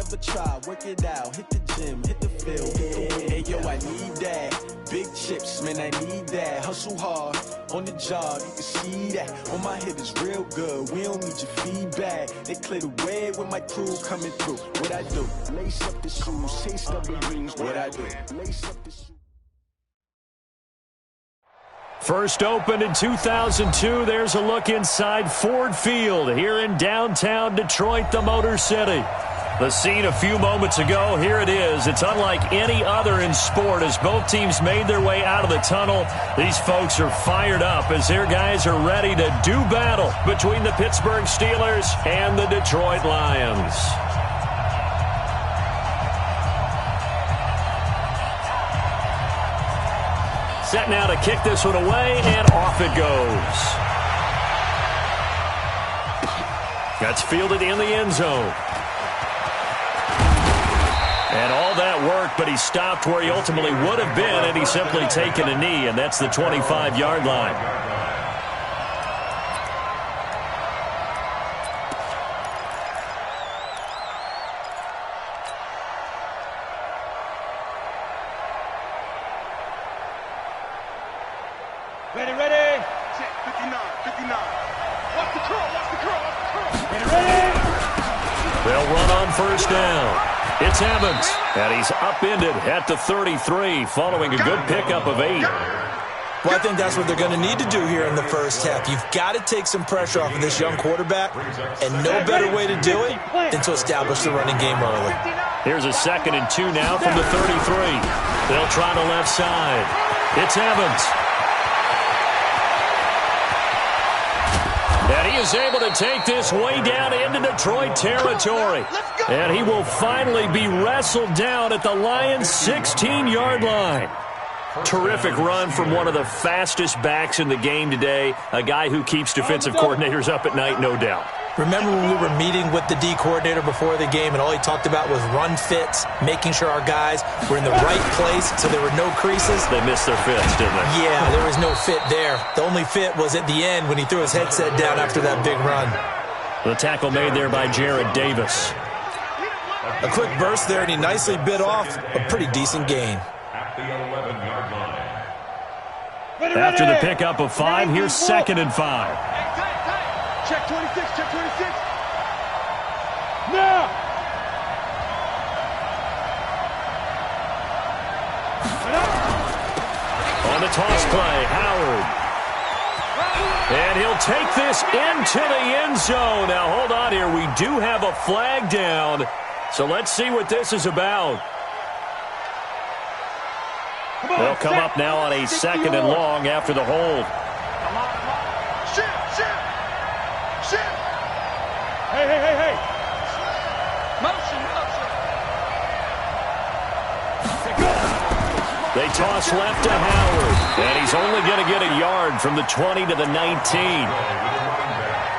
never try, work it out, hit the gym, hit the field, get the win. Hey, yo, I need that. Big chips, man, I need that. Hustle hard, on the job, you can see that. On my head is real good, we don't need your feedback. They clear the way with my crew coming through. What I do? Lace up the shoes, taste up the rings. What I do? Lace up the shoes. First opened in 2002, there's a look inside Ford Field here in downtown Detroit, the Motor City. The scene a few moments ago, here it is. It's unlike any other in sport as both teams made their way out of the tunnel. These folks are fired up as their guys are ready to do battle between the Pittsburgh Steelers and the Detroit Lions. Set now to kick this one away, and off it goes. That's fielded in the end zone. And all that work, but he stopped where he ultimately would have been had he simply taken a knee, and that's the 25-yard line. Ready. Check, 59. Watch the curl. Ready. They'll run on first down. It's Evans, and he's upended at the 33 following a good pickup of 8. Well, I think that's what they're going to need to do here in the first half. You've got to take some pressure off of this young quarterback, and no better way to do it than to establish the running game early. Here's a 2nd and 2 now from the 33. They'll try the left side. It's Evans. And he is able to take this way down into Detroit territory. And he will finally be wrestled down at the Lions' 16-yard line. Terrific run from one of the fastest backs in the game today. A guy who keeps defensive coordinators up at night, no doubt. Remember when we were meeting with the D coordinator before the game and all he talked about was run fits, making sure our guys were in the right place so there were no creases? They missed their fits, didn't they? Yeah, there was no fit there. The only fit was at the end when he threw his headset down after that big run. The tackle made there by Jared Davis. A quick burst there, and he nicely bit off a pretty decent gain. After the pickup of 5, here's 2nd and 5. Check 26. Now! On the toss play, Howard. And he'll take this into the end zone. Now, hold on here. We do have a flag down. So let's see what this is about. They'll come up now on a 2nd and long after the hold. Shit! Hey! Motion! They toss left to Howard, and he's only going to get a yard from the 20 to the 19.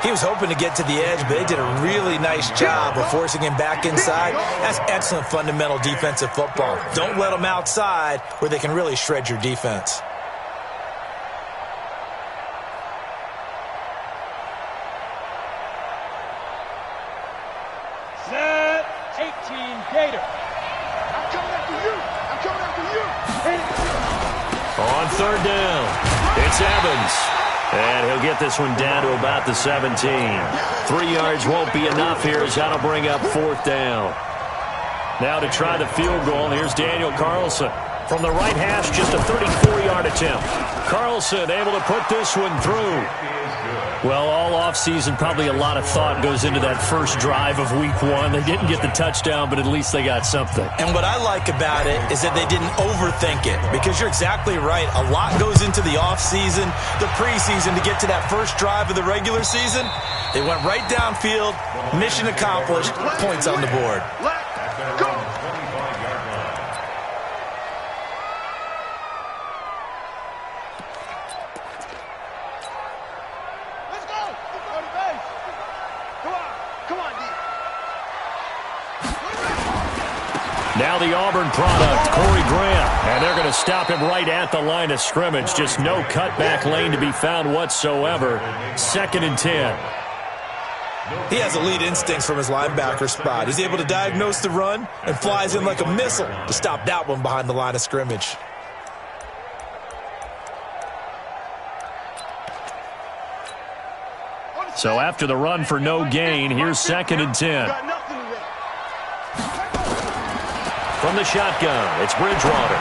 He was hoping to get to the edge, but they did a really nice job of forcing him back inside. That's excellent fundamental defensive football. Don't let them outside where they can really shred your defense. Set 18 Gator. I'm coming after you. On 3rd down, it's Evans. And he'll get this one down to about the 17. 3 yards won't be enough here as that'll bring up 4th down. Now to try the field goal, here's Daniel Carlson. From the right hash, just a 34-yard attempt. Carlson able to put this one through. Well, all offseason, probably a lot of thought goes into that first drive of Week 1. They didn't get the touchdown, but at least they got something. And what I like about it is that they didn't overthink it, because you're exactly right. A lot goes into the offseason, the preseason to get to that first drive of the regular season. They went right downfield, mission accomplished, points on the board. Let's go! Now the Auburn product, Corey Graham. And they're going to stop him right at the line of scrimmage. Just no cutback lane to be found whatsoever. 2nd and 10. He has elite instincts from his linebacker spot. He's able to diagnose the run and flies in like a missile to stop that one behind the line of scrimmage. So after the run for no gain, here's 2nd and 10. From the shotgun, it's Bridgewater.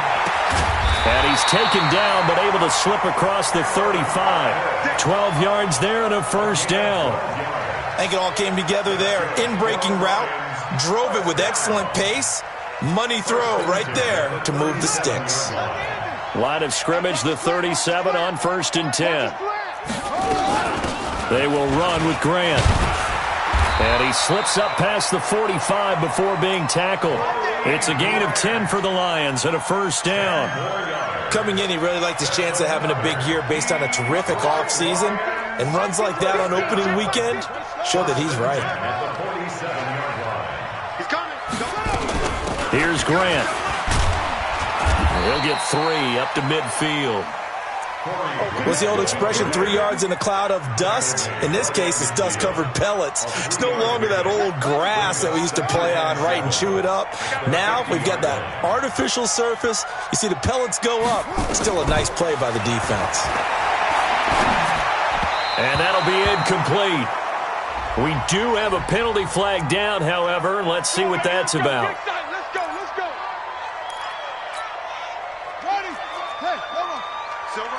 And he's taken down, but able to slip across the 35. 12 yards there and a first down. I think it all came together there. In-breaking route, drove it with excellent pace. Money throw right there to move the sticks. Line of scrimmage, the 37 on 1st and 10. They will run with Grant. And he slips up past the 45 before being tackled. It's a gain of 10 for the Lions and a first down. Coming in, he really liked his chance of having a big year based on a terrific offseason. And runs like that on opening weekend show that he's right. Here's Grant. He'll get 3 up to midfield. What's the old expression, 3 yards in a cloud of dust? In this case, it's dust-covered pellets. It's no longer that old grass that we used to play on, right, and chew it up. Now we've got that artificial surface. You see the pellets go up. Still a nice play by the defense. And that'll be incomplete. We do have a penalty flag down, however, and let's see what that's about. Let's go. Ready? Hey, come on. Silver.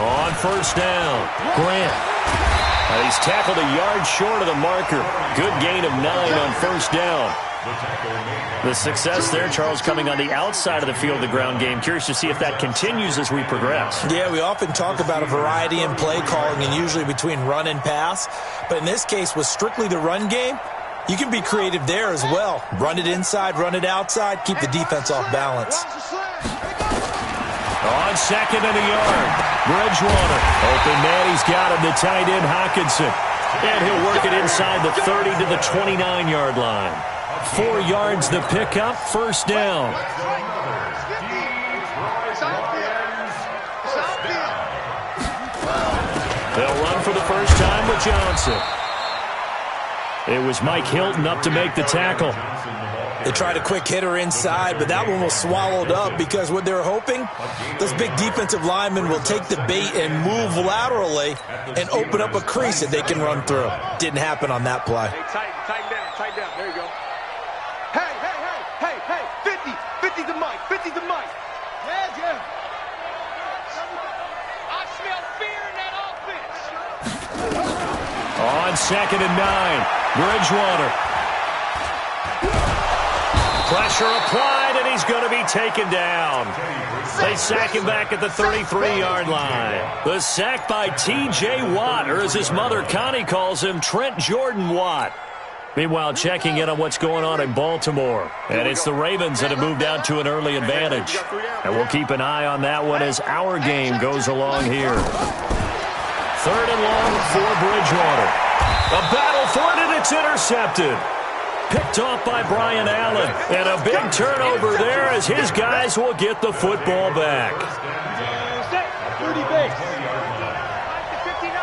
On first down, Grant. And he's tackled a yard short of the marker. Good gain of 9 on first down. The success there, Charles, coming on the outside of the field of the ground game. Curious to see if that continues as we progress. Yeah, we often talk about a variety in play calling and usually between run and pass. But in this case, with strictly the run game, you can be creative there as well. Run it inside, run it outside, keep the defense off balance. On 2nd and a yard, Bridgewater. Open man, he's got him, the tight end Hockenson. And he'll work it inside the 30 to the 29-yard line. 4 yards the pickup, first down. They'll run for the first time with Johnson. It was Mike Hilton up to make the tackle. They tried a quick hitter inside, but that one was swallowed up because what they're hoping, those big defensive linemen will take the bait and move laterally and open up a crease that they can run through. Didn't happen on that play. Hey, tighten down. There you go. Hey. 50 to Mike. Yeah. I smell fear in that offense. On 2nd and 9, Bridgewater. Pressure applied, and he's going to be taken down. They sack him back at the 33-yard line. The sack by T.J. Watt, or as his mother Connie calls him, Trent Jordan Watt. Meanwhile, checking in on what's going on in Baltimore. And it's the Ravens that have moved out to an early advantage. And we'll keep an eye on that one as our game goes along here. 3rd and long for Bridgewater. A battle for it, and it's intercepted. Picked off by Brian Allen. And a big turnover there as his guys will get the football back. Set. 30 base. 59.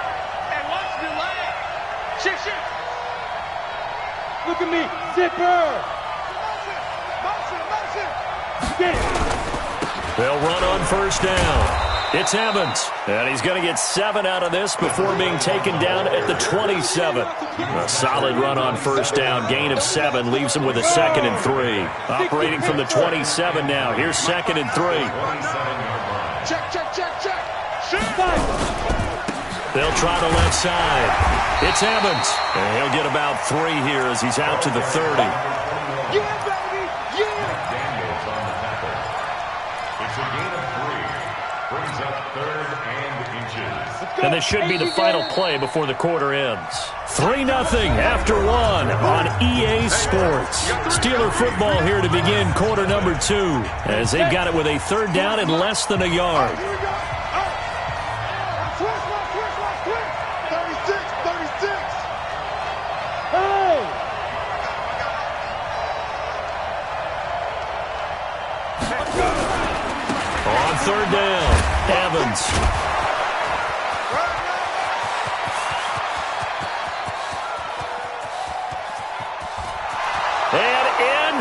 And watch the leg. Shift. Look at me. Zipper. Motion. Get it. They'll run on first down. It's Evans, and he's going to get 7 out of this before being taken down at the 27. A solid run on first down, gain of 7, leaves him with a 2nd and 3. Operating from the 27 now. Here's 2nd and 3. Check. They'll try the left side. It's Evans, and he'll get about 3 here as he's out to the 30. Yeah, baby. Yeah. Daniels on the tackle. It's a gain of 3. Brings up 3rd and inches. And this should be the final play before the quarter ends. 3-0 after 1 on EA Sports. Steeler football here to begin quarter number 2 as they've got it with a 3rd down and less than a yard. Here we go. Twist. 36. Hey. On 3rd down, Evans.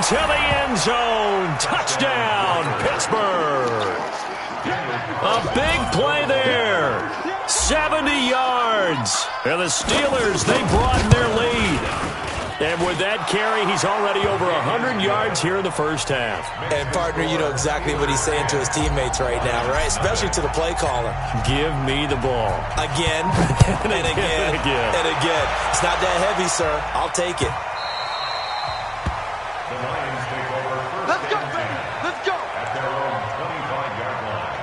into the end zone. Touchdown, Pittsburgh. A big play there. 70 yards. And the Steelers, they broaden their lead. And with that carry, he's already over 100 yards here in the first half. And, partner, you know exactly what he's saying to his teammates right now, right? Especially to the play caller. Give me the ball. Again, and again, and again. It's not that heavy, sir. I'll take it. The Lions take over first. Let's go, baby. Let's go. At their own 25-yard line.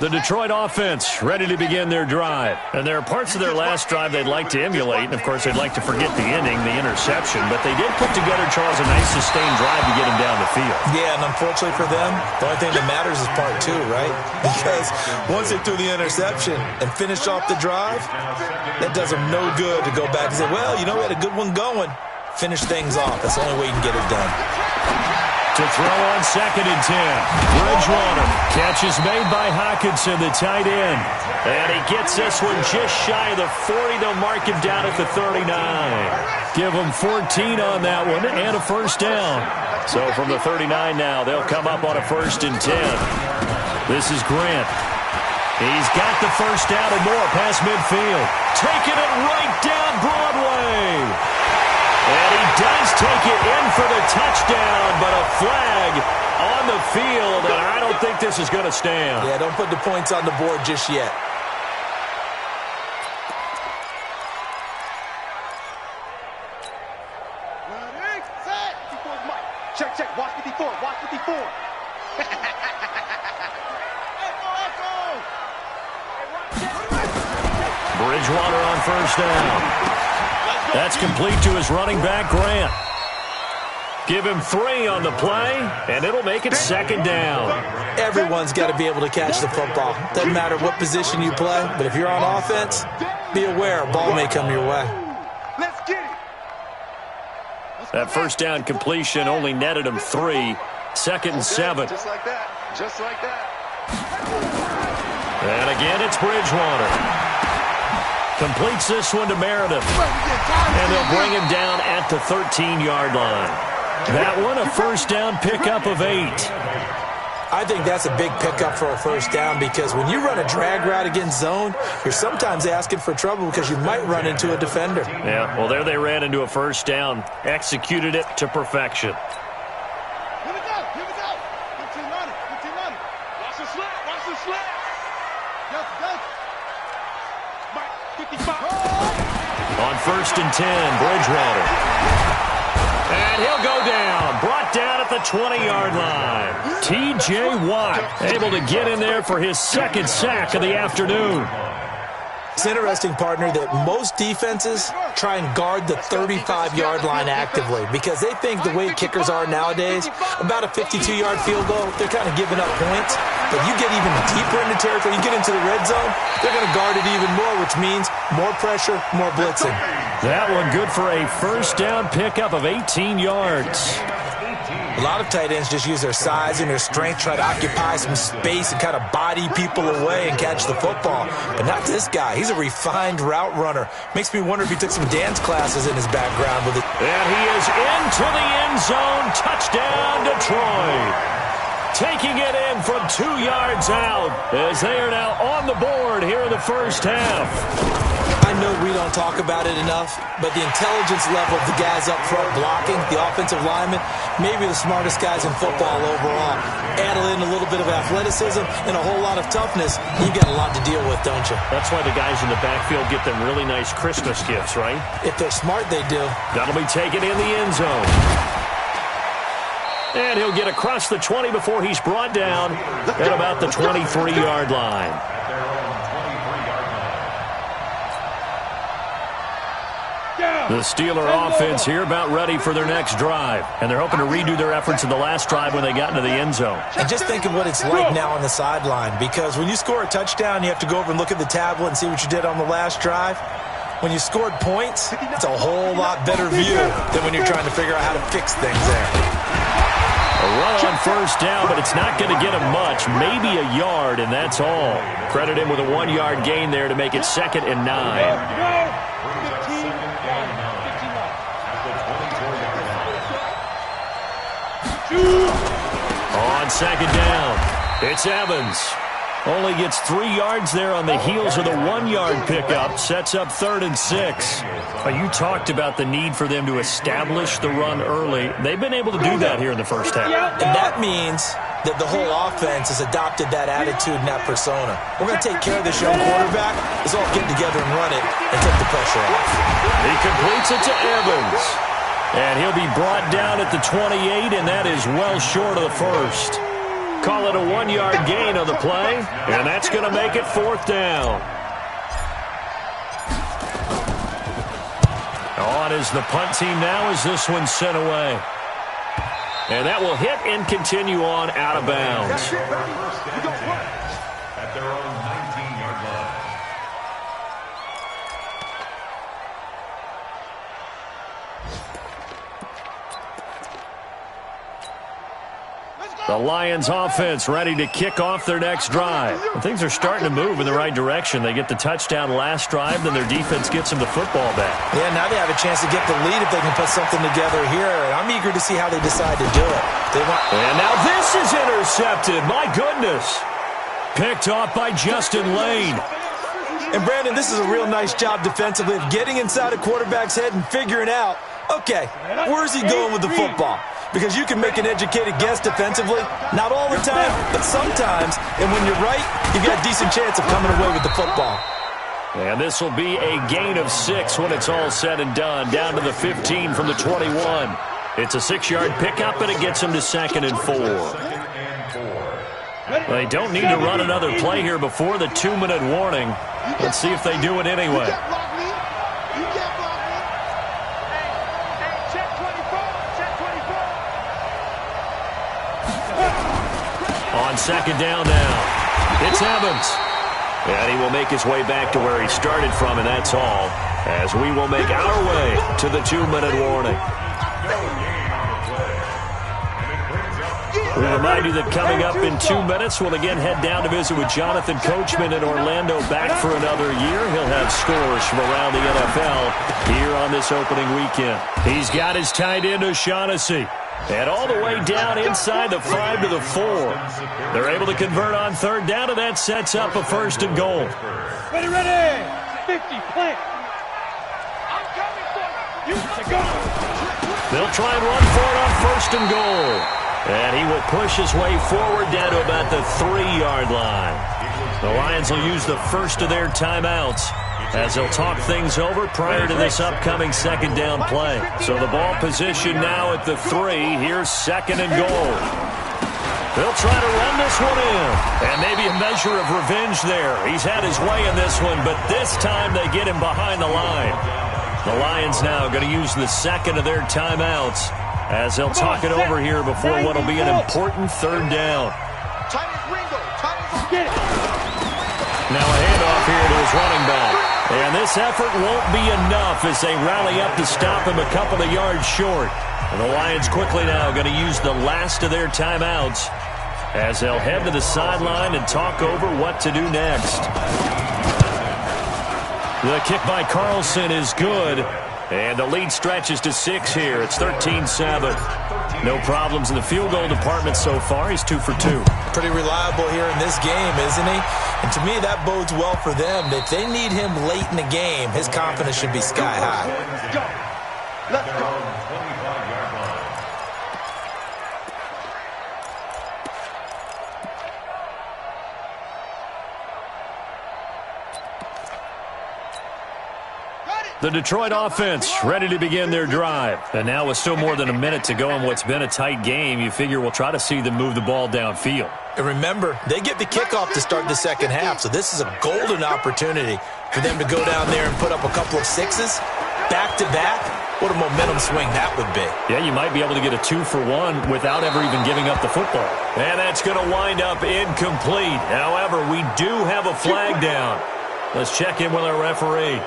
The Detroit offense ready to begin their drive. And there are parts of their last drive they'd like to emulate. And, of course, they'd like to forget the ending, the interception. But they did put together, Charles, a nice sustained drive to get him down the field. Yeah, and unfortunately for them, the only thing that matters is part two, right? Because once they threw the interception and finished off the drive, that does them no good to go back and say, well, you know, we had a good one going. Finish things off. That's the only way you can get it done. To throw on 2nd and 10. Bridgewater. Catch is made by Hockenson, the tight end. And he gets this one just shy of the 40. They'll mark him down at the 39. Give him 14 on that one and a first down. So from the 39 now, they'll come up on a 1st and 10. This is Grant. He's got the first down and more past midfield. Taking it right down Broadway. And he does take it in for the touchdown, but a flag on the field, and I don't think this is going to stand. Yeah, don't put the points on the board just yet. Ready, set. 54's Mike. Check, check. Watch 54. Watch 54. Bridgewater on first down. That's complete to his running back, Grant. Give him 3 on the play, and it'll make it 2nd down. Everyone's got to be able to catch the football. Doesn't matter what position you play, but if you're on offense, be aware a ball may come your way. Let's get it. That first down completion only netted him 3. 2nd and 7. Just like that. Just like that. And again, it's Bridgewater. Completes this one to Meredith. And they'll bring him down at the 13-yard line. That one, a first down pickup of 8. I think that's a big pickup for a first down because when you run a drag route against zone, you're sometimes asking for trouble because you might run into a defender. Yeah, well, there they ran into a first down. Executed it to perfection. Here we go. Here we go. 15 on it. 15 on it. Watch the slap. Watch the slap. Yes, yes. Mike, 55. On 1st and 10, Bridgewater. And he'll go down. Brought down at the 20-yard line. T.J. Watt able to get in there for his 2nd sack of the afternoon. It's interesting, partner, that most defenses try and guard the 35-yard line actively because they think the way kickers are nowadays, about a 52-yard field goal, they're kind of giving up points. But you get even deeper into territory, you get into the red zone, they're going to guard it even more, which means more pressure, more blitzing. That one good for a first down pickup of 18 yards. A lot of tight ends just use their size and their strength, try to occupy some space and kind of body people away and catch the football. But not this guy. He's a refined route runner. Makes me wonder if he took some dance classes in his background with it. And he is into the end zone. Touchdown, Detroit. Taking it in from 2 yards out as they are now on the board here in the first half. I know we don't talk about it enough, but the intelligence level of the guys up front blocking, the offensive linemen, maybe the smartest guys in football overall. Add in a little bit of athleticism and a whole lot of toughness, you've got a lot to deal with, don't you? That's why the guys in the backfield get them really nice Christmas gifts, right? If they're smart, they do. That'll be taken in the end zone. And he'll get across the 20 before he's brought down at about the 23-yard line. The Steeler offense here about ready for their next drive. And they're hoping to redo their efforts in the last drive when they got into the end zone. And just think of what it's like now on the sideline. Because when you score a touchdown, you have to go over and look at the tablet and see what you did on the last drive. When you scored points, it's a whole lot better view than when you're trying to figure out how to fix things there. A run on first down, but it's not going to get him much. Maybe a yard, and that's all. Credit him with a 1-yard gain there to make it 2nd and 9. On 2nd down, it's Evans. Only gets 3 yards there on the heels of the 1-yard pickup. Sets up 3rd and 6. You talked about the need for them to establish the run early. They've been able to do that here in the first half. And that means that the whole offense has adopted that attitude and that persona. We're going to take care of this young quarterback. Let's all get together and run it and take the pressure off. He completes it to Evans. And he'll be brought down at the 28, and that is well short of the first. Call it a 1-yard gain on the play, and that's going to make it 4th down. On is the punt team now as this one's sent away. And that will hit and continue on out of bounds. At their own 19-yard line. The Lions offense ready to kick off their next drive. Things are starting to move in the right direction. They get the touchdown last drive, then their defense gets them the football back. Yeah, now they have a chance to get the lead if they can put something together here. And I'm eager to see how they decide to do it. And now this is intercepted. My goodness. Picked off by Justin Lane. And Brandon, this is a real nice job defensively of getting inside a quarterback's head and figuring out, okay, where's he going with the football? Because you can make an educated guess defensively. Not all the time, but sometimes. And when you're right, you've got a decent chance of coming away with the football. And this will be a gain of 6 when it's all said and done. Down to the 15 from the 21. It's a 6-yard pickup, and it gets them to 2nd and 4. They don't need to run another play here before the 2-minute warning. Let's see if they do it anyway. On 2nd down now, it's Evans. And he will make his way back to where he started from, and that's all, as we will make our way to the 2-minute warning. We remind you that coming up in 2 minutes, we'll again head down to visit with Jonathan Coachman in Orlando, back for another year. He'll have scores from around the NFL here on this opening weekend. He's got his tight end, O'Shaughnessy. And all the way down inside the 5 to the 4. They're able to convert on 3rd down, and that sets up a 1st and goal. Ready, ready. 50, plant. I'm coming for you. Go. They'll try and run for it on 1st and goal. And he will push his way forward down to about the 3-yard line. The Lions will use the first of their timeouts as they'll talk things over prior to this upcoming 2nd down play. So the ball position now at the 3. Here's 2nd and goal. They'll try to run this one in. And maybe a measure of revenge there. He's had his way in this one, but this time they get him behind the line. The Lions now going to use the 2nd of their timeouts as they'll talk it over here before what will be an important 3rd down. Now a handoff here to his running back. And this effort won't be enough as they rally up to stop him a couple of yards short. And the Lions quickly now going to use the last of their timeouts as they'll head to the sideline and talk over what to do next. The kick by Carlson is good. And the lead stretches to 6 here. It's 13-7. No problems in the field goal department so far. He's 2 for 2. Pretty reliable here in this game, isn't he? And to me, that bodes well for them. If they need him late in the game, his confidence should be sky high. Let's go. The Detroit offense ready to begin their drive. And now with still more than a minute to go in what's been a tight game, you figure we'll try to see them move the ball downfield. And remember, they get the kickoff to start the 2nd half, so this is a golden opportunity for them to go down there and put up a couple of 6s back-to-back. What a momentum swing that would be. Yeah, you might be able to get a 2-for-1 without ever even giving up the football. And that's going to wind up incomplete. However, we do have a flag down. Let's check in with our referee.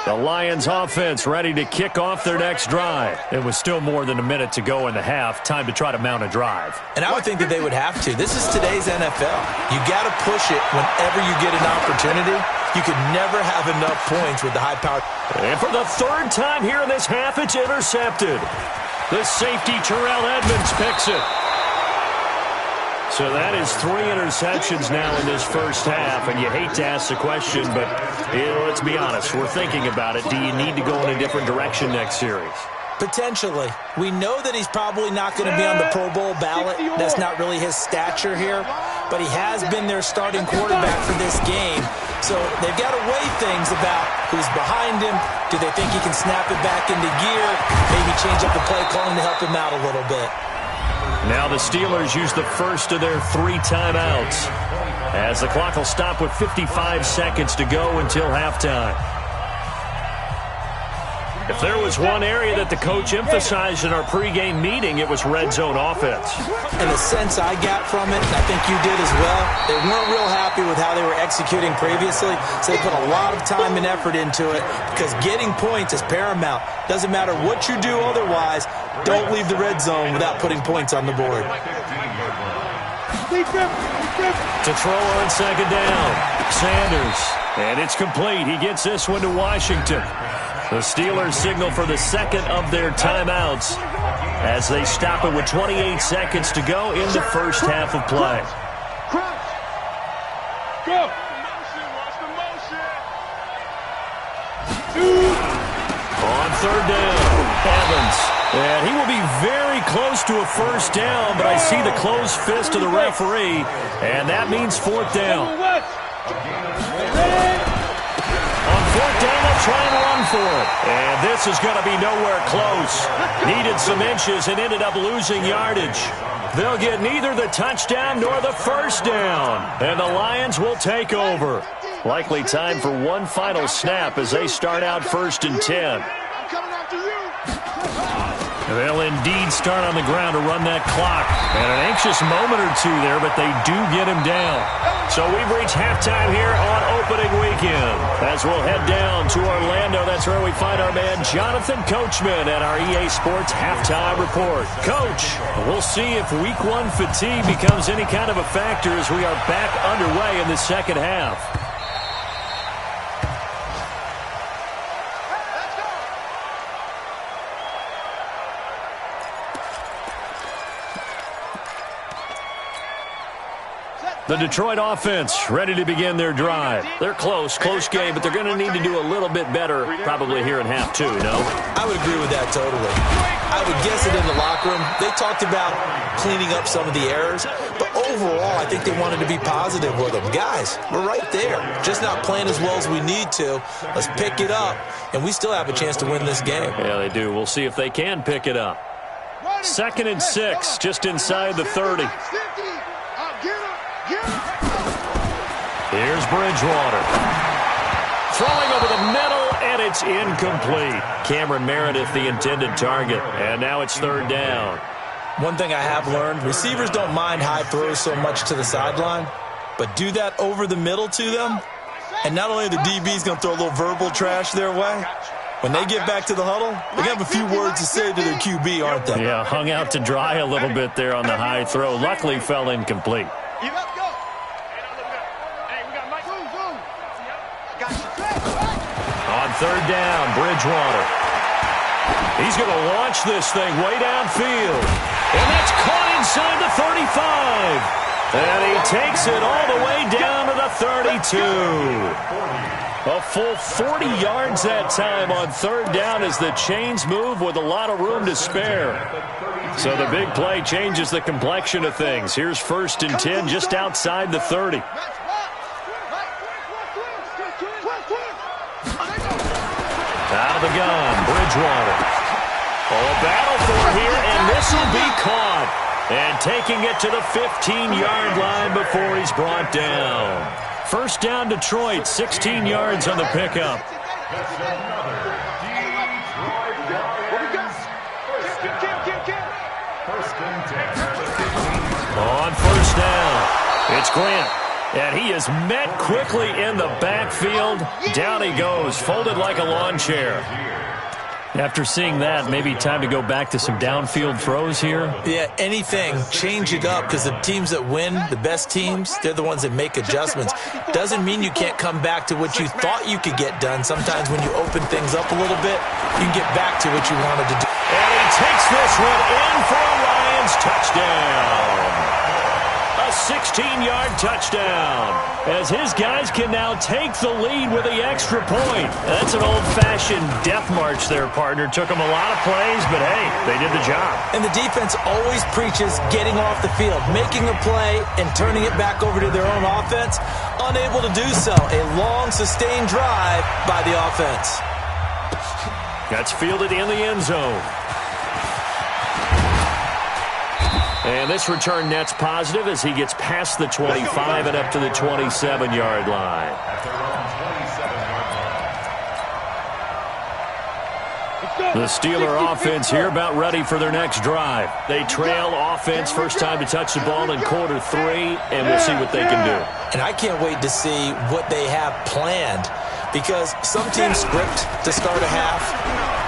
The Lions offense ready to kick off their next drive. It was still more than a minute to go in the half. Time to try to mount a drive. And I would think that they would have to. This is today's NFL. You got to push it whenever you get an opportunity. You could never have enough points with the high power. And for the third time here in this half, it's intercepted. The safety, Terrell Edmonds, picks it. So that is 3 interceptions now in this first half, and you hate to ask the question, but let's be honest, we're thinking about it. Do you need to go in a different direction next series? Potentially. We know that he's probably not going to be on the Pro Bowl ballot. That's not really his stature here, but he has been their starting quarterback for this game. So they've got to weigh things about who's behind him. Do they think he can snap it back into gear? Maybe change up the play calling to help him out a little bit. Now the Steelers use the first of their 3 timeouts, as the clock will stop with 55 seconds to go until halftime. If there was one area that the coach emphasized in our pregame meeting, it was red zone offense. And the sense I got from it, and I think you did as well, they weren't real happy with how they were executing previously, so they put a lot of time and effort into it because getting points is paramount. Doesn't matter what you do otherwise, don't leave the red zone without putting points on the board. To throw on second down, Sanders, and it's complete. He gets this one to Washington. The Steelers signal for the second of their timeouts as they stop it with 28 seconds to go in the first half of play. Go. On third down, Evans. And he will be very close to a first down, but I see the closed fist of the referee, and that means fourth down. On fourth down, they'll try and run for it. And this is going to be nowhere close. Needed some inches and ended up losing yardage. They'll get neither the touchdown nor the first down. And the Lions will take over. Likely time for one final snap as they start out 1st and 10. They'll indeed start on the ground to run that clock. And an anxious moment or two there, but they do get him down. So we've reached halftime here on opening weekend. As we'll head down to Orlando, that's where we find our man Jonathan Coachman at our EA Sports Halftime Report. Coach, we'll see if Week 1 fatigue becomes any kind of a factor as we are back underway in the second half. The Detroit offense ready to begin their drive. They're close game, but they're going to need to do a little bit better probably here in half 2, no? I would agree with that totally. I would guess it in the locker room. They talked about cleaning up some of the errors, but overall I think they wanted to be positive with them. Guys, we're right there. Just not playing as well as we need to. Let's pick it up, and we still have a chance to win this game. Yeah, they do. We'll see if they can pick it up. 2nd and 6, just inside the 30. Here's Bridgewater. Throwing over the middle, and it's incomplete. Cameron Meredith, the intended target. And now it's 3rd down. One thing I have learned, receivers don't mind high throws so much to the sideline, but do that over the middle to them, and not only are the DBs going to throw a little verbal trash their way, when they get back to the huddle, they have a few words to say to their QB, aren't they? Yeah, hung out to dry a little bit there on the high throw. Luckily fell incomplete. On 3rd down, Bridgewater. He's going to launch this thing way downfield. And that's caught inside the 35. And he takes it all the way down to the 32. A full 40 yards that time on 3rd down as the chains move with a lot of room to spare. So the big play changes the complexion of things. Here's 1st and 10 just outside the 30. Out of the gun, Bridgewater. Oh, a battle for it here, and this will be caught. And taking it to the 15-yard line before he's brought down. 1st down, Detroit, 16 yards on the pickup. On 1st down, it's Grant. And he is met quickly in the backfield. Down he goes, folded like a lawn chair. After seeing that, maybe time to go back to some downfield throws here. Yeah, anything. Change it up, because the teams that win, the best teams, they're the ones that make adjustments. Doesn't mean you can't come back to what you thought you could get done. Sometimes when you open things up a little bit, you can get back to what you wanted to do. And he takes this one in for a Lions touchdown. A 16-yard touchdown, as his guys can now take the lead with the extra point. That's an old-fashioned death march there, partner. Took them a lot of plays, but hey, they did the job. And the defense always preaches getting off the field, making a play, and turning it back over to their own offense. Unable to do so. A long, sustained drive by the offense. That's fielded in the end zone. And this return net's positive as he gets past the 25 and up to the 27-yard line. The Steeler offense here about ready for their next drive. They trail offense, first time to touch the ball in quarter 3, and we'll see what they can do. And I can't wait to see what they have planned, because some teams script to start a half.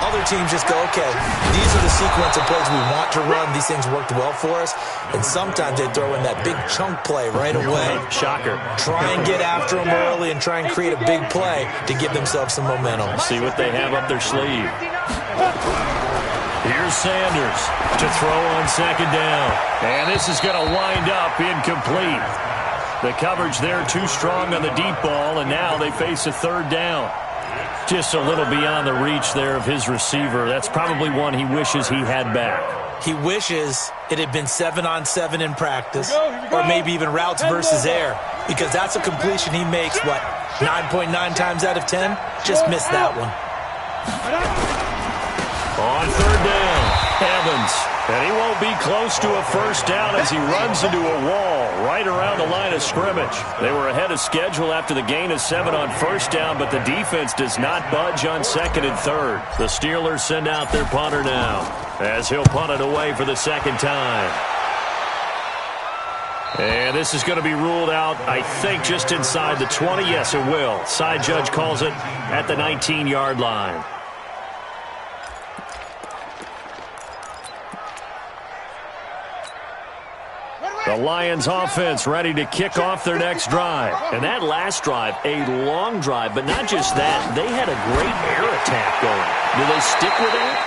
Other teams just go, okay, these are the sequence of plays we want to run. These things worked well for us. And sometimes they throw in that big chunk play right away. Shocker. Try and get after them early and try and create a big play to give themselves some momentum. See what they have up their sleeve. Here's Sanders to throw on second down. And this is going to wind up incomplete. The coverage there too strong on the deep ball, and now they face a third down. Just a little beyond the reach there of his receiver. That's probably one he wishes he had back. He wishes it had been 7-on-7 in practice, or maybe even routes versus air, because that's a completion he makes, 9.9 times out of 10? Just missed that one. On third down, Evans. And he won't be close to a first down as he runs into a wall right around the line of scrimmage. They were ahead of schedule after the gain of 7 on first down, but the defense does not budge on second and third. The Steelers send out their punter now, as he'll punt it away for the second time. And this is going to be ruled out, I think, just inside the 20. Yes, it will. Side judge calls it at the 19-yard line. The Lions offense ready to kick off their next drive. And that last drive, a long drive, but not just that. They had a great air attack going. Do they stick with that?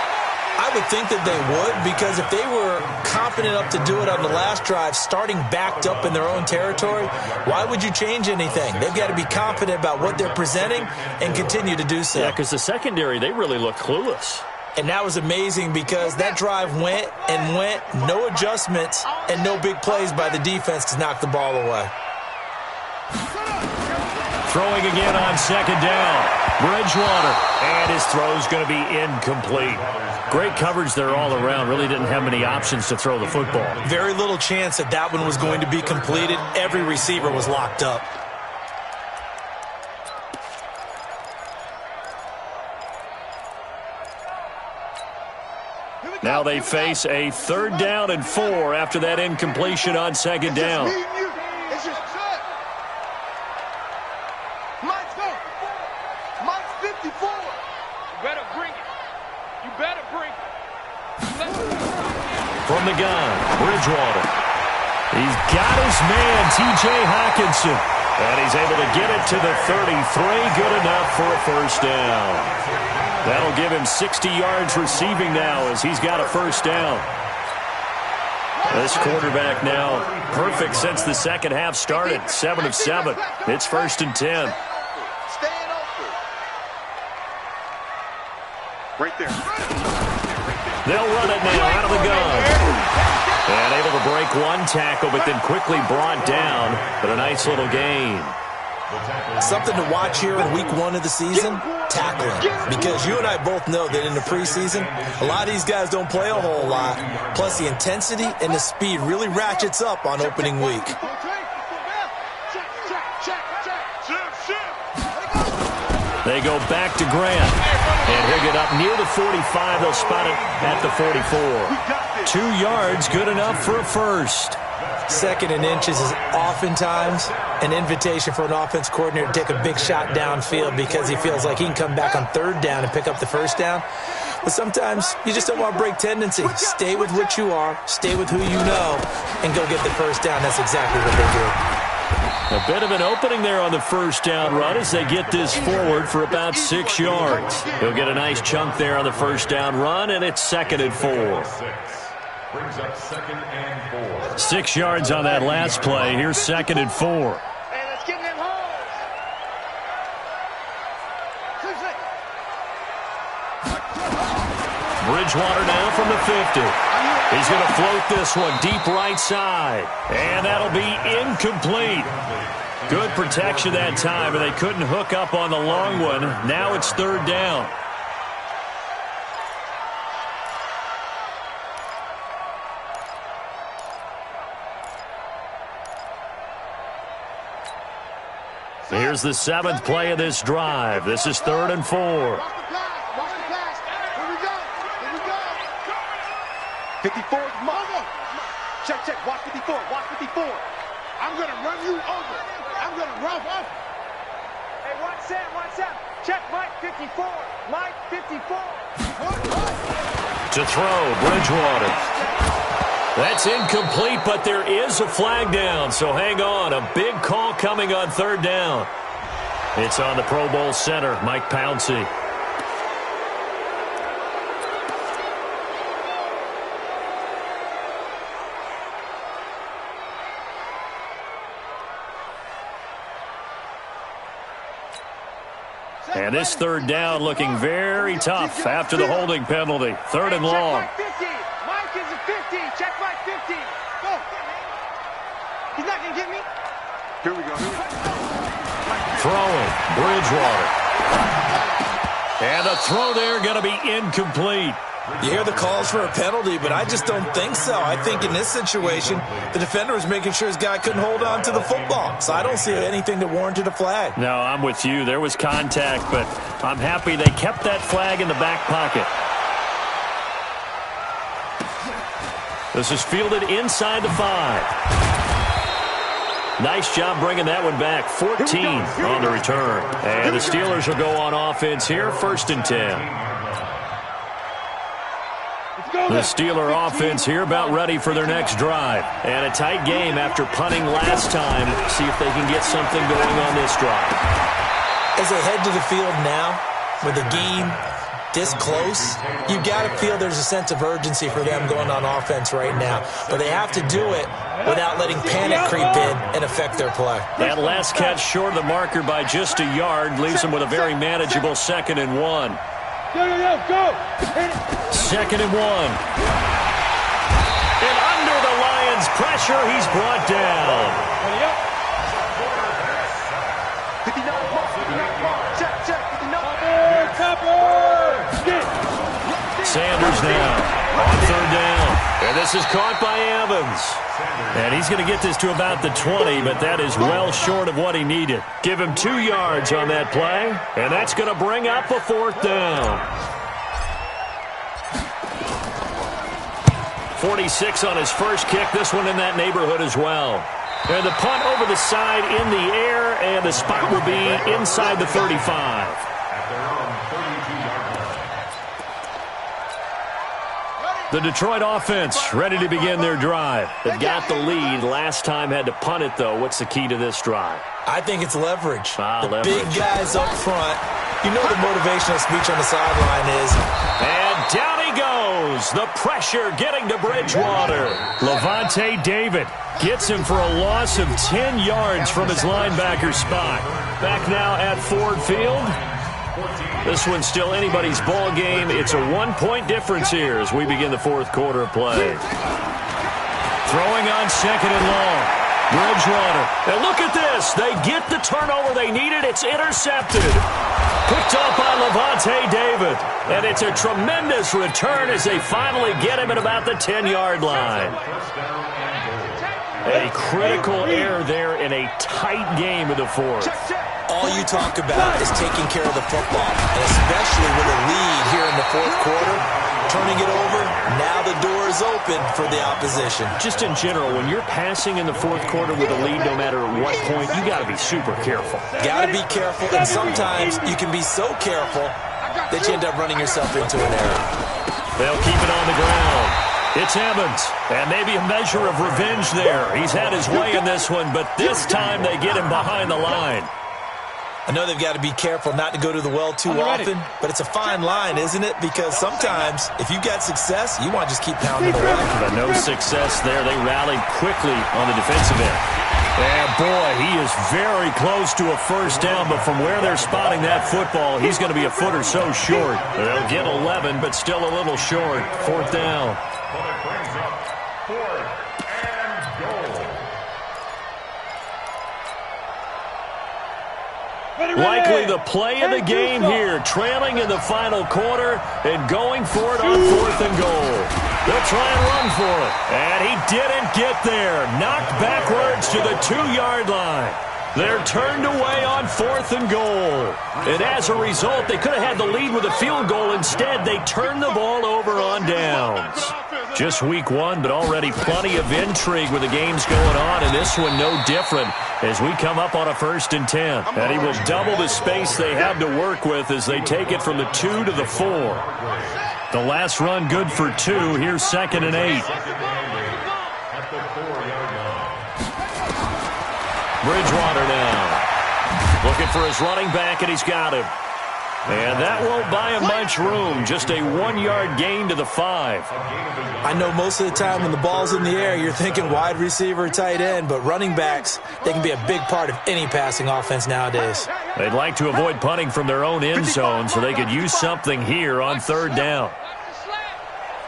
I would think that they would, because if they were confident enough to do it on the last drive, starting backed up in their own territory, why would you change anything? They've got to be confident about what they're presenting and continue to do so. Yeah, because the secondary, they really look clueless. And that was amazing, because that drive went and went, no adjustments and no big plays by the defense to knock the ball away. Throwing again on second down. Bridgewater. And his throw's going to be incomplete. Great coverage there all around. Really didn't have many options to throw the football. Very little chance that that one was going to be completed. Every receiver was locked up. Now they face a third down and 4 after that incompletion on second down. It's just set. Lights go. Mike's 54. You better bring it. You better bring it. From the gun, Bridgewater. He's got his man, T.J. Hawkinson. And he's able to get it to the 33. Good enough for a first down. That'll give him 60 yards receiving now as he's got a first down. This quarterback now perfect since the second half started. 7 of 7. It's 1st and 10. Staying open. Right there. They'll run it now out of the gun. And able to break one tackle, but then quickly brought down. But a nice little gain. Something to watch here in week 1 of the season, tackling. Because you and I both know that in the preseason, a lot of these guys don't play a whole lot. Plus, the intensity and the speed really ratchets up on opening week. They go back to Grant. And he'll get up near the 45. They'll spot it at the 44. 2 yards, good enough for a first. Second and inches is oftentimes an invitation for an offense coordinator to take a big shot downfield because he feels like he can come back on third down and pick up the first down. But sometimes you just don't want to break tendency. Stay with what you are, stay with who you know, and go get the first down. That's exactly what they did. A bit of an opening there on the first down run as they get this forward for about 6 yards. He'll get a nice chunk there on the first down run, and it's 2nd and 4. Brings up 2nd and 4. 6 yards on that last play. Here's 2nd and 4. Hey, let's get in them holes. Bridgewater now from the 50. He's going to float this one deep right side. And that'll be incomplete. Good protection that time, and they couldn't hook up on the long one. Now it's 3rd down. Here's the 7th play of this drive. This is 3rd and 4. Watch the pass. Here we go. 54 is Margo. Check. Watch 54. I'm going to run you over. I'm going to run over. Hey, watch Sam. Check Mike 54. Mike 54. To throw, Bridgewater. That's incomplete, but there is a flag down, so hang on. A big call coming on 3rd down. It's on the Pro Bowl center, Mike Pouncey. And this 3rd down looking very tough after the holding penalty. 3rd and long. Mike 50. Mike is a 50. Check Mike 50. Go. He's not going to get me. Here we go. Throwing, Bridgewater. And a throw there going to be incomplete. You hear the calls for a penalty, but I just don't think so. I think in this situation, the defender was making sure his guy couldn't hold on to the football. So I don't see anything that warranted a flag. No, I'm with you. There was contact, but I'm happy they kept that flag in the back pocket. This is fielded inside the 5. Nice job bringing that one back. 14 on the return. And the Steelers will go on offense here, 1st and 10. The Steeler offense here about ready for their next drive. And a tight game after punting last time. See if they can get something going on this drive. As they head to the field now, with the game this close, you got to feel there's a sense of urgency for them going on offense right now. But they have to do it without letting panic creep in and affect their play. That last catch short of the marker by just a yard leaves them with a very manageable 2nd and 1. Go. 2nd and 1. And under the Lions' pressure, he's brought down. 59. Check. 59. Sanders now on 3rd down. And this is caught by Evans. And he's going to get this to about the 20, but that is well short of what he needed. Give him 2 yards on that play, and that's going to bring up a 4th down. 46 on his first kick. This one in that neighborhood as well. And the punt over the side in the air, and the spot will be inside the 35. The Detroit offense ready to begin their drive. They've got the lead. Last time had to punt it, though. What's the key to this drive? I think it's leverage. Leverage. Big guys up front. You know the motivational speech on the sideline is. And down he goes. The pressure getting to Bridgewater. Levante David gets him for a loss of 10 yards from his linebacker spot. Back now at Ford Field. This one's still anybody's ball game. It's a 1-point difference here as we begin the 4th quarter of play. Throwing on 2nd and long. Bridgewater. And look at this. They get the turnover they needed. It's intercepted. Picked up by Levante David. And it's a tremendous return as they finally get him at about the 10-yard line. A critical error there in a tight game of the 4th. All you you talk about is taking care of the football, and especially with a lead here in the fourth quarter, turning it over, now the door is open for the opposition. Just in general, when you're passing in the fourth quarter with a lead, no matter at what point, you got to be super careful. Got to be careful, and sometimes you can be so careful that you end up running yourself into an error. They'll keep it on the ground. It's Evans, and maybe a measure of revenge there. He's had his way in this one, but this time they get him behind the line. I know they've got to be careful not to go to the well too often, but it's a fine line, isn't it? Because sometimes, if you got success, you want to just keep pounding the well. But no success there. They rallied quickly on the defensive end. And, boy, he is very close to a first down, but from where they're spotting that football, he's going to be a foot or so short. They'll get 11, but still a little short. Fourth down. Well, it brings up 4th and goal. Likely the play of the game here, trailing in the final quarter and going for it on 4th and goal. They'll try and run for it, and he didn't get there. Knocked backwards to the 2-yard line. They're turned away on 4th and goal. And as a result, they could have had the lead with a field goal. Instead, they turned the ball over on downs. Just week 1, but already plenty of intrigue with the games going on, and this one no different as we come up on a 1st and 10. And he will double the space they have to work with as they take it from the 2 to the 4. The last run good for 2. Here's 2nd and 8. At the 4-yard line. Bridgewater now. Looking for his running back, and he's got him. And that won't buy him much room. Just a 1-yard gain to the 5. I know most of the time when the ball's in the air, you're thinking wide receiver, tight end, but running backs, they can be a big part of any passing offense nowadays. They'd like to avoid punting from their own end zone so they could use something here on 3rd down.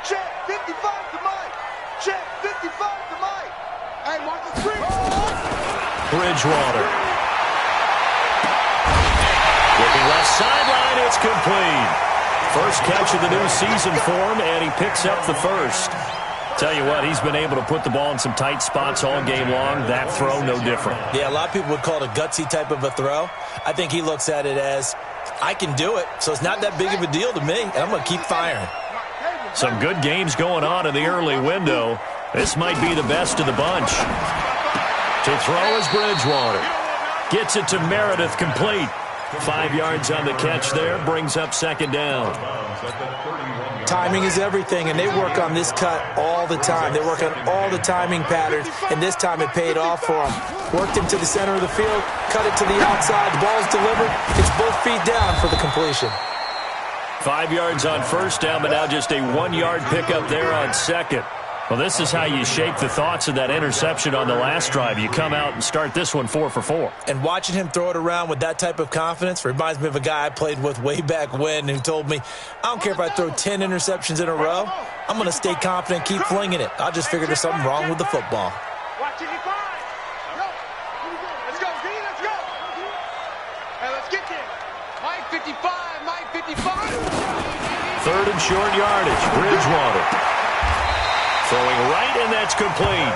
Check 55 to Mike. Check 55 to Mike. Hey, watch the screen. Bridgewater. Looking left sideline, it's complete. First catch of the new season for him, and he picks up the first. Tell you what, he's been able to put the ball in some tight spots all game long. That throw, no different. Yeah, a lot of people would call it a gutsy type of a throw. I think he looks at it as, I can do it, so it's not that big of a deal to me, and I'm going to keep firing. Some good games going on in the early window. This might be the best of the bunch. To throw is Bridgewater. Gets it to Meredith, complete. 5 yards on the catch there, brings up 2nd down. Timing is everything, and they work on this cut all the time. They work on all the timing patterns, and this time it paid off for them. Worked him to the center of the field, cut it to the outside, the ball's delivered. It's both feet down for the completion. 5 yards on first down, but now just a 1-yard pickup there on 2nd. Well, this is how you shake the thoughts of that interception on the last drive. You come out and start this one 4 for 4. And watching him throw it around with that type of confidence reminds me of a guy I played with way back when who told me, I don't care if I throw 10 interceptions in a row, I'm going to stay confident, keep flinging it. I just figured there's something wrong with the football. Watch it, let's go, D, let's go. Hey, let's get there. Mike 55, Mike 55. 3rd and short yardage, Bridgewater. Throwing right, and that's complete.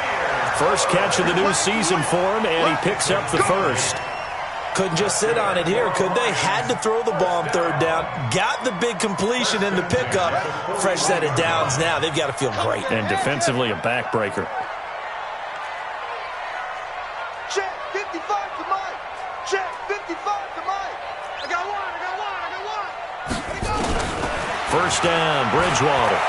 First catch of the new season for him, and he picks up the first. Couldn't just sit on it here, could they? Had to throw the ball on 3rd down. Got the big completion in the pickup. Fresh set of downs now. They've got to feel great. And defensively, a backbreaker. Check 55 to Mike. Check 55 to Mike. I got one. First down, Bridgewater.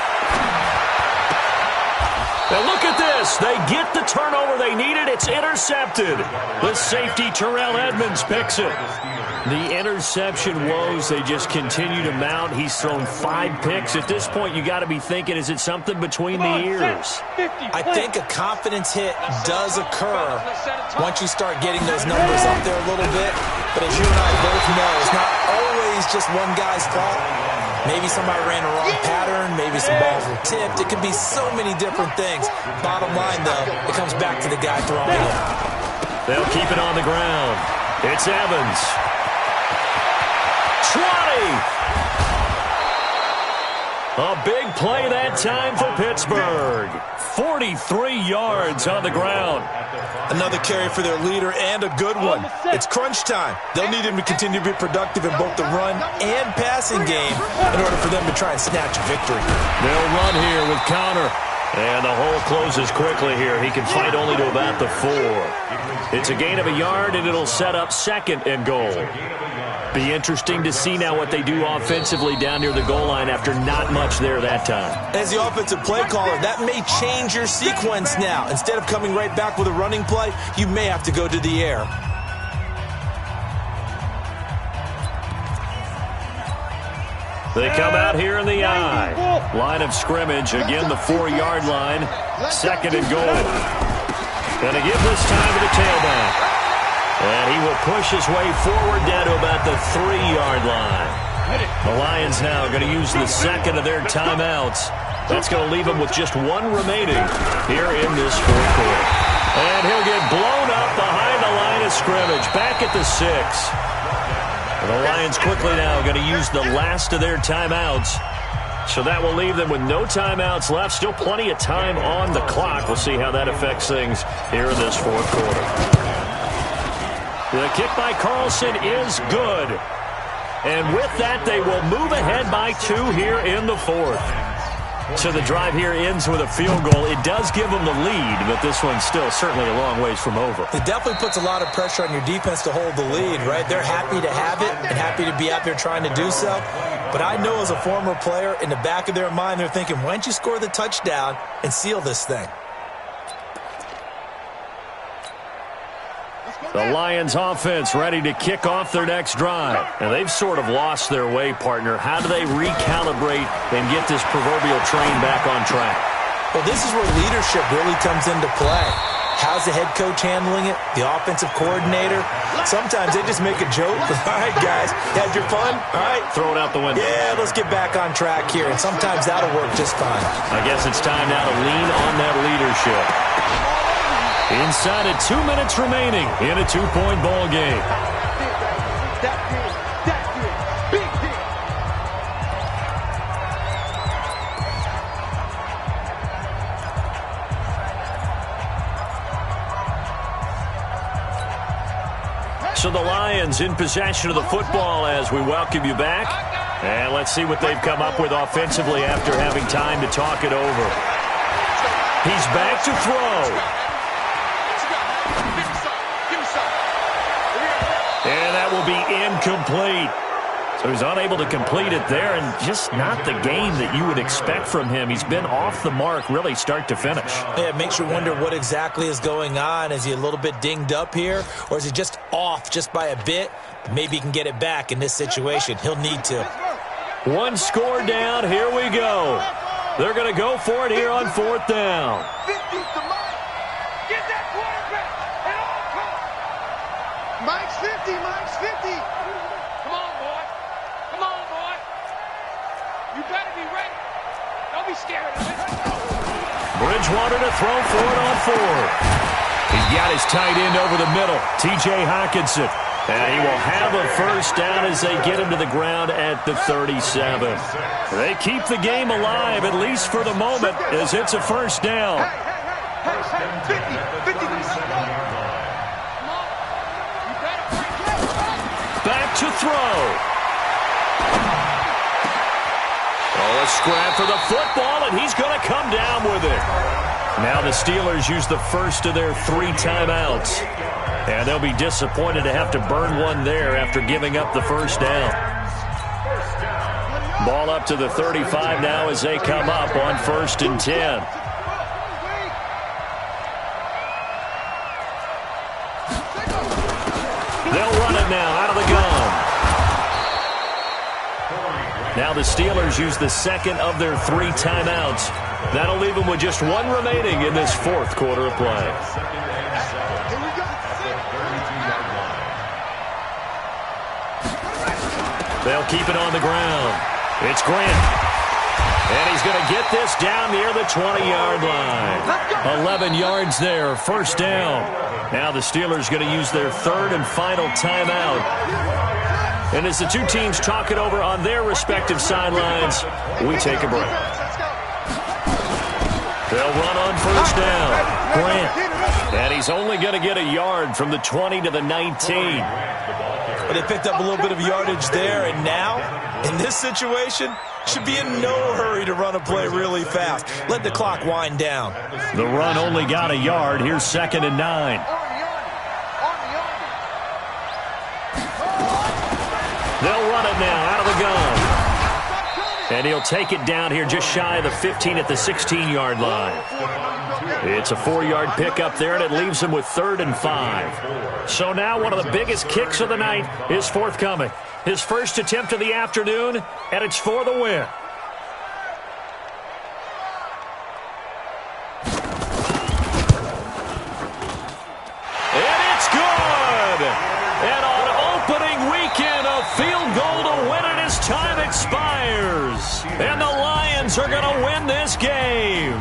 Now look at this. They get the turnover they needed. It's intercepted. The safety, Terrell Edmonds, picks it. The interception woes, they just continue to mount. He's thrown 5 picks. At this point, you got to be thinking, is it something between the ears? I think a confidence hit does occur once you start getting those numbers up there a little bit. But as you and I both know, it's not always just one guy's fault. Maybe somebody ran a wrong pattern. Maybe some balls were tipped. It could be so many different things. Bottom line, though, it comes back to the guy throwing it. They'll keep it on the ground. It's Evans. 20. A big play that time for Pittsburgh. 43 yards on the ground. Another carry for their leader and a good one. It's crunch time. They'll need him to continue to be productive in both the run and passing game in order for them to try and snatch a victory. They'll run here with Connor. And the hole closes quickly here. He can fight only to about the 4. It's a gain of a yard, and it'll set up 2nd and goal. Be interesting to see now what they do offensively down near the goal line after not much there that time. As the offensive play caller, that may change your sequence now. Instead of coming right back with a running play, you may have to go to the air. They come out here in the I. Line of scrimmage, again the 4-yard line. 2nd and goal. Going to give this time to the tailback. And he will push his way forward down to about the 3-yard line. The Lions now going to use the 2nd of their timeouts. That's going to leave them with just 1 remaining here in this 4th quarter. And he'll get blown up behind the line of scrimmage, back at the 6. The Lions quickly now going to use the last of their timeouts. So that will leave them with no timeouts left. Still plenty of time on the clock. We'll see how that affects things here in this 4th quarter. The kick by Carlson is good. And with that, they will move ahead by 2 here in the 4th. So the drive here ends with a field goal. It does give them the lead, but this one's still certainly a long ways from over. It definitely puts a lot of pressure on your defense to hold the lead, right? They're happy to have it and happy to be out there trying to do so. But I know as a former player, in the back of their mind, they're thinking, why don't you score the touchdown and seal this thing? The Lions offense ready to kick off their next drive. And they've sort of lost their way, partner. How do they recalibrate and get this proverbial train back on track? Well, this is where leadership really comes into play. How's the head coach handling it? The offensive coordinator? Sometimes they just make a joke. All right, guys, had your fun? All right. Throw it out the window. Yeah, let's get back on track here. And sometimes that'll work just fine. I guess it's time now to lean on that leadership. Inside of 2 minutes remaining in a 2-point ball game. So the Lions in possession of the football as we welcome you back. And let's see what they've come up with offensively after having time to talk it over. He's back to throw. And that will be incomplete. So he's unable to complete it there, and just not the game that you would expect from him. He's been off the mark really start to finish. Yeah, it makes you wonder what exactly is going on. Is he a little bit dinged up here, or is he just off just by a bit? Maybe he can get it back in this situation. He'll need to. 1 score down. Here we go. They're going to go for it here on 4th down. Mike's 50, Mike's 50. Come on, boy. Come on, boy. You better be ready. Don't be scared of it. Bridgewater to throw for it on 4th. He's got his tight end over the middle, T.J. Hockenson. And he will have a first down as they get him to the ground at the 37. They keep the game alive, at least for the moment, as it's a first down. Hey, 50, 50. Back to throw. Oh, a scrap for the football, and he's going to come down with it. Now the Steelers use the first of their 3 timeouts. And they'll be disappointed to have to burn one there after giving up the first down. Ball up to the 35 now as they come up on 1st and 10. They'll run it now out of the gun. Now the Steelers use the 2nd of their 3 timeouts. That'll leave them with just 1 remaining in this 4th quarter of play. They'll keep it on the ground. It's Grant. And he's going to get this down near the 20-yard line. 11 yards there, first down. Now the Steelers going to use their 3rd and final timeout. And as the 2 teams talk it over on their respective sidelines, we take a break. They'll run on first down. Grant. And he's only going to get a yard from the 20 to the 19. But they picked up a little bit of yardage there, and now, in this situation, should be in no hurry to run a play really fast. Let the clock wind down. The run only got a yard. Here's 2nd and 9. They'll run it now out of the gun. And he'll take it down here just shy of the 15 at the 16-yard line. It's a 4-yard pickup there, and it leaves him with 3rd and 5. So now one of the biggest kicks of the night is forthcoming. His first attempt of the afternoon, and it's for the win. And it's good! And on opening weekend, a field goal to win it as time expires. And the Lions are going to win this game.